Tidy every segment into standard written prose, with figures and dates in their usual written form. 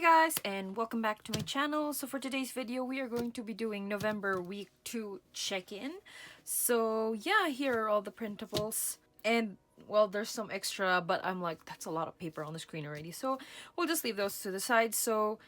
guys, and welcome back to my channel. So for today's video, we are going to be doing November week 2 check-in. So yeah, here are all the printables. And well, there's some extra, but I'm like, that's a lot of paper on the screen already. So we'll just leave those to the side. So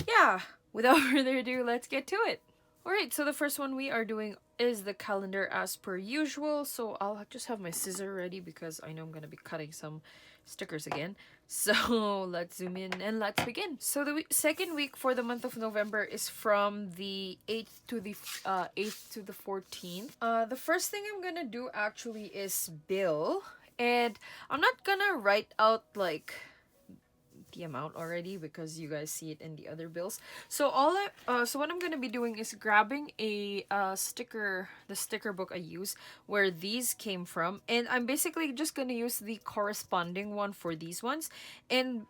yeah, without further ado, let's get to it. Alright, so the first one we are doing is the calendar as per usual. So I'll just have my scissor ready because I know I'm going to be cutting some stickers again. So let's zoom in and let's begin. So the second week for the month of November is from the 8th to the 8th to the 14th. The first thing I'm going to do actually is bill. And I'm not going to write out like the amount already because you guys see it in the other bills. So so what I'm gonna be doing is grabbing a sticker, the sticker book I use where these came from, and I'm basically just gonna use the corresponding one for these ones. And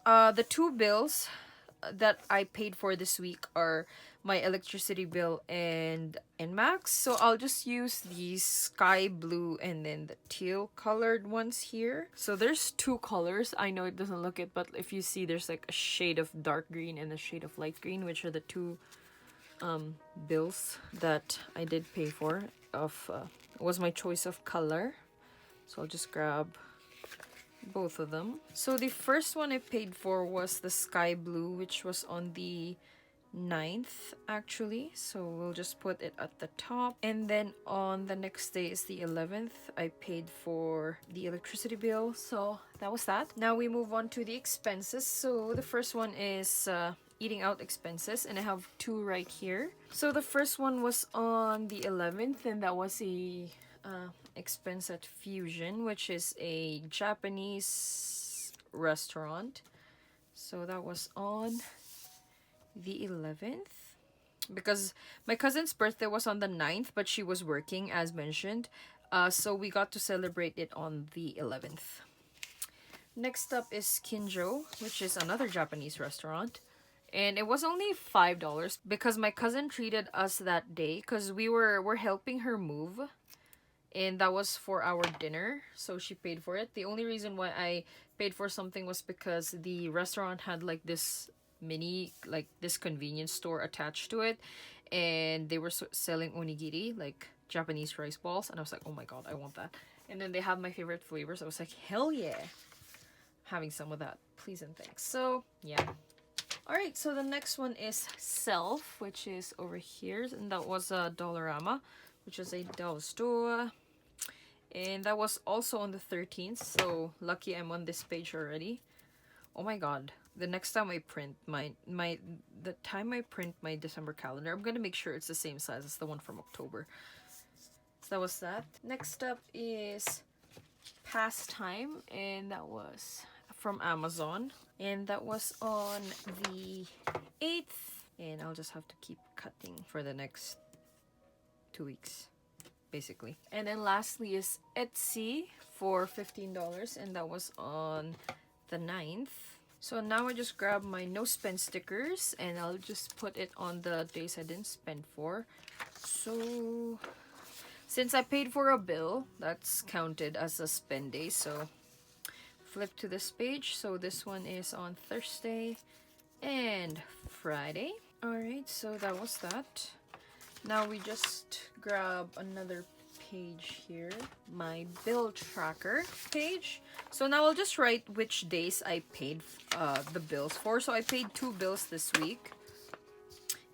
the two bills that I paid for this week are my electricity bill and Max. So I'll just use the sky blue and then the teal colored ones here. So there's two colors. I know it doesn't look it, but if you see, there's like a shade of dark green and a shade of light green, which are the two bills that I did pay for. Was my choice of color. So I'll just grab both of them. So the first one I paid for was the sky blue, which was on the 9th actually, so we'll just put it at the top. And then on the next day is the 11th, I paid for the electricity bill, so that was that. Now we move on to the expenses. So the first one is eating out expenses, and I have two right here. So the first one was on the 11th, and that was a expense at Fusion, which is a Japanese restaurant. So that was on the 11th because my cousin's birthday was on the 9th, but she was working as mentioned, so we got to celebrate it on the 11th. Next up is Kinjo, which is another Japanese restaurant, and it was only $5 because my cousin treated us that day because we're helping her move, and that was for our dinner, so she paid for it. The only reason why I paid for something was because the restaurant had like this this convenience store attached to it, and they were selling onigiri, like Japanese rice balls, and I was like, oh my god, I want that. And then they have my favorite flavors. I was like, hell yeah, having some of that, please and thanks. So yeah. Alright, so the next one is Self, which is over here, and that was a Dollarama, which is a dollar store, and that was also on the 13th, so lucky I'm on this page already. Oh my god, the next time I print the time I print my December calendar, I'm gonna make sure it's the same size as the one from October. So that was that. Next up is Pastime, and that was from Amazon, and that was on the 8th, and I'll just have to keep cutting for the next 2 weeks basically. And then lastly is Etsy for $15, and that was on the 9th. So now I just grab my no spend stickers, and I'll just put it on the days I didn't spend for. So since I paid for a bill, that's counted as a spend day. So flip to this page. So this one is on Thursday and Friday. Alright, so that was that. Now we just grab another page here, my bill tracker page. So now I'll just write which days I paid the bills for. So I paid 2 bills this week.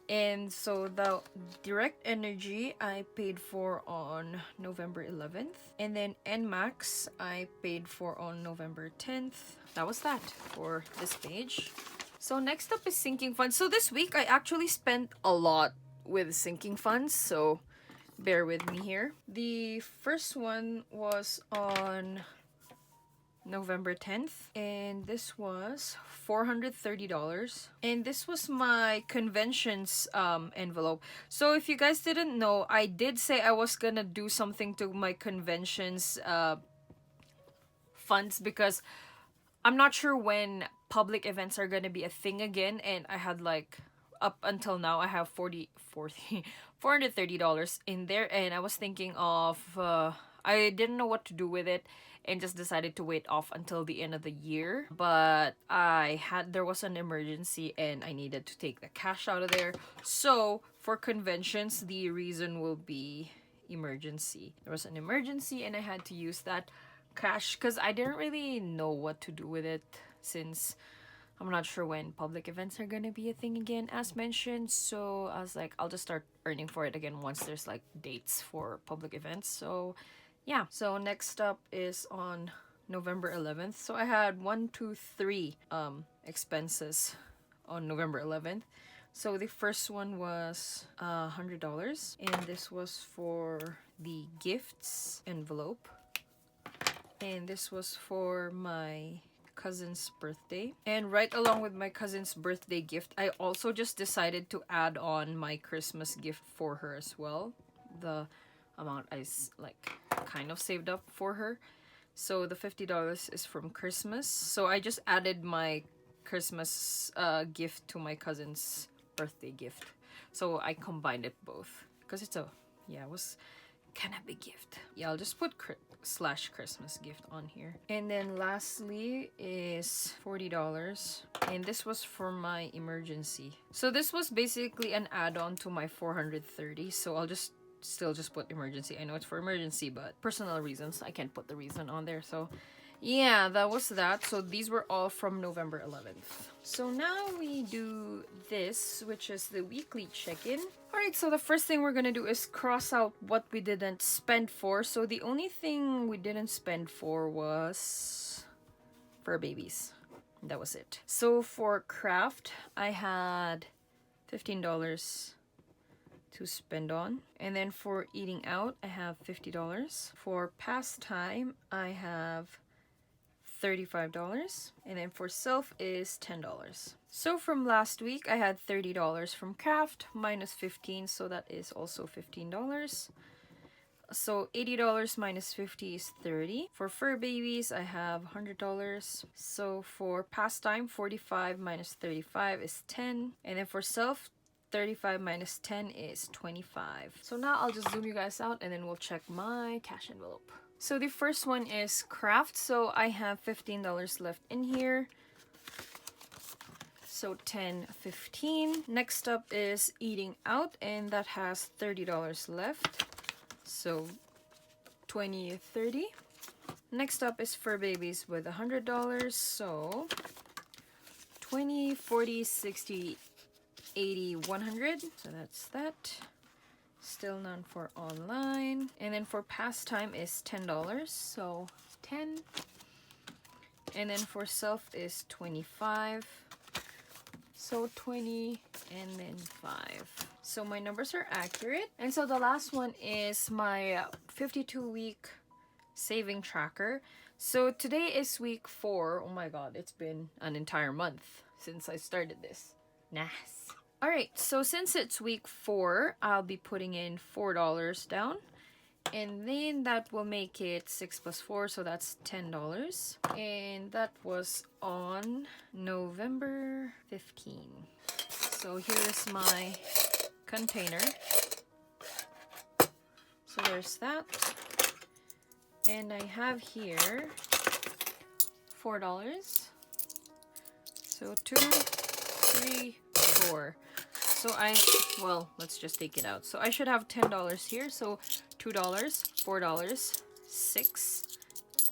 And so the direct energy I paid for on November 11th. And then NMAX I paid for on November 10th. That was that for this page. So next up is sinking funds. So this week I actually spent a lot with sinking funds, so bear with me here. The first one was on November 10th, and this was $430, and this was my conventions envelope. So if you guys didn't know, I did say I was gonna do something to my conventions funds because I'm not sure when public events are gonna be a thing again, and I had like, up until now I have $430 in there, and I was thinking of I didn't know what to do with it and just decided to wait off until the end of the year. But there was an emergency and I needed to take the cash out of there. So for conventions, the reason will be emergency. There was an emergency and I had to use that cash because I didn't really know what to do with it, since I'm not sure when public events are gonna be a thing again, as mentioned. So I was like, I'll just start earning for it again once there's like dates for public events. So yeah. So next up is on November 11th. So I had 3 expenses on November 11th. So the first one was $100, and this was for the gifts envelope, and this was for my cousin's birthday. And right along with my cousin's birthday gift, I also just decided to add on my Christmas gift for her as well, the amount I like kind of saved up for her. So the $50 is from Christmas, so I just added my Christmas gift to my cousin's birthday gift. So I combined it both because it was kind of big gift. Yeah, I'll just put / Christmas gift on here. And then lastly is $40, and this was for my emergency. So this was basically an add-on to my 430, so I'll still just put emergency. I know it's for emergency, but personal reasons I can't put the reason on there. So yeah, that was that. So these were all from November 11th. So now we do this, which is the weekly check-in. Alright, so the first thing we're gonna do is cross out what we didn't spend for. So the only thing we didn't spend for was fur babies. That was it. So for craft, I had $15 to spend on. And then for eating out, I have $50. For pastime, I have $35, and then for self is $10. So from last week I had $30 from craft minus 15, so that is also $15. So $80 minus 50 is 30. For fur babies I have $100. So for pastime, 45 minus 35 is 10, and then for self, 35 minus 10 is 25. So now I'll just zoom you guys out and then we'll check my cash envelope. So the first one is craft. So I have $15 left in here. So 10, 15. Next up is eating out, and that has $30 left. So 20, 30. Next up is fur babies with $100. So 20, 40, 60, 80, 100. So that's that. Still none for online. And then for pastime is $10, so 10. And then for self is 25, so 20, and then 5. So my numbers are accurate. And so the last one is my 52-week saving tracker. So today is week 4. Oh my god, it's been an entire month since I started this. Nice. Alright, so since it's week 4, I'll be putting in $4 down. And then that will make it 6 plus 4, so that's $10. And that was on November 15. So here's my container. So there's that. And I have here $4. So 2, 3, 4. So let's just take it out. So I should have $10 here. So $2, $4, 6,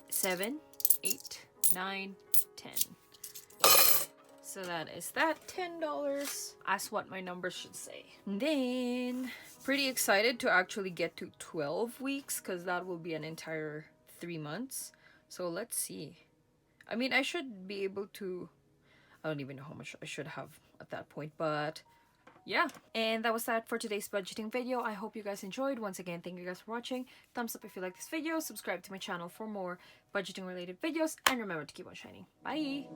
7, 8, 9, 10. So that is that, $10. That's what my numbers should say. And then pretty excited to actually get to 12 weeks because that will be an entire 3 months. So let's see. I mean, I should be able to, I don't even know how much I should have at that point, but yeah. And that was that for today's budgeting video. I hope you guys enjoyed. Once again, thank you guys for watching. Thumbs up if you like this video. Subscribe to my channel for more budgeting related videos. And remember to keep on shining. Bye!